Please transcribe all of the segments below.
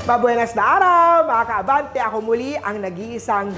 Mabuenas na araw, mga kaabante. Ako muli ang nag-iisang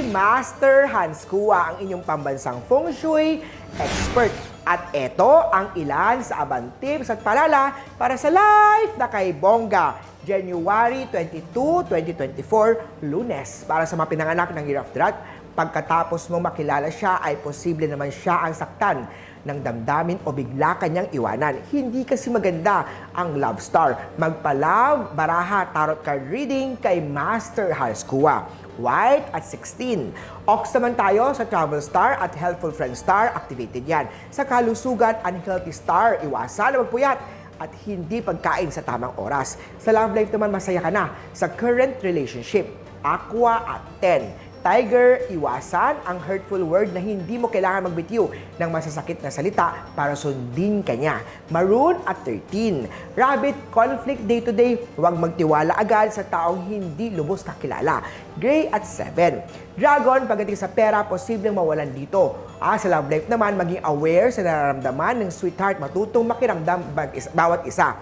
Master Hans Kua, ang inyong pambansang feng shui expert. At ito ang ilan sa abang tips at palala para sa life na kay Bongga. January 22, 2024, Lunes. Para sa mga pinanganak ng Year of the Rat, pagkatapos mong makilala siya ay posible naman siya ang saktan ng damdamin o bigla kanyang iwanan. Hindi kasi maganda ang love star. Magpa-love, baraha, tarot card reading kay Master Hans Kua. White at 16. Ox naman tayo sa travel star at helpful friend star, activated yan. Sa kalusugan, unhealthy star, iwasan na magpuyat at hindi pagkain sa tamang oras. Sa love life naman, masaya ka na. Sa current relationship, Aqua at 10. Tiger, iwasan ang hurtful word na hindi mo kailangan magbitiw ng masasakit na salita para sundin ka niya. Maroon at 13. Rabbit, conflict day-to-day, huwag magtiwala agad sa taong hindi lubos na kilala. Gray at 7. Dragon, pagdating sa pera, posibleng mawalan dito. Sa love life naman, maging aware sa nararamdaman ng sweetheart, matutong makiramdam bawat isa.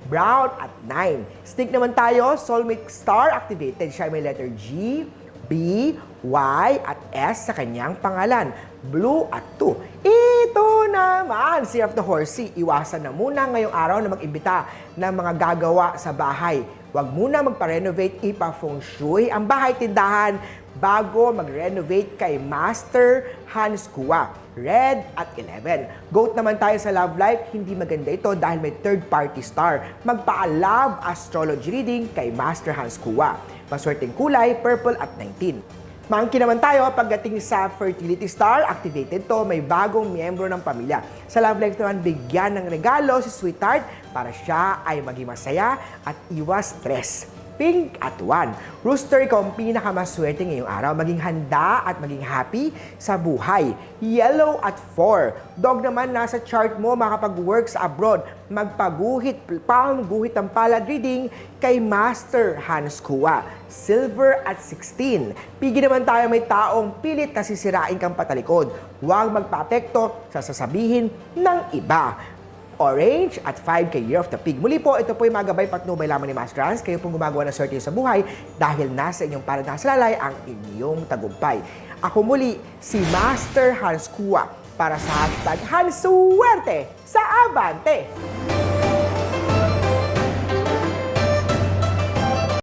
Brown at 9. Snake naman tayo, soulmate star activated. Siya may letter G, B, Y, at S sa kanyang pangalan. Blue at 2. Ito naman, si of the Horsey. Iwasan na muna ngayong araw na mag-imbita ng mga gagawa sa bahay. Huwag muna magpa-renovate, ipa-feng shui ang bahay-tindahan bago mag-renovate kay Master Hans Kua. Red at 11. Goat naman tayo sa love life. Hindi maganda ito dahil may third-party star. Magpa-love astrology reading kay Master Hans Kua. Maswerteng kulay, purple at 19. Monkey naman tayo, pagdating sa fertility star, activated to, may bagong miyembro ng pamilya. Sa love life naman, bigyan ng regalo si sweetheart para siya ay maging masaya at iwas stress. Pink at 1. Rooster, ikaw ang pinakamaswerte ngayong araw. Maging handa at maging happy sa buhay. Yellow at 4. Dog naman, nasa chart mo, makapag-work sa abroad. Magpaguhit, pang-guhit ang palad reading kay Master Hans Kua. Silver at 16. Pigi naman tayo, may taong pilit na sisirain kang patalikod. Huwag magpa-apekto sa sasabihin ng iba. Orange at 5 kay Year of the Pig. Muli po, ito po yung magabay patnubay lamang ni Master Hans. Kayo pong gumagawa ng swerte sa buhay dahil nasa inyong parang nakasalalay ang inyong tagumpay. Ako muli, si Master Hans Kua para sa hashtag Hans Suwerte sa Abante.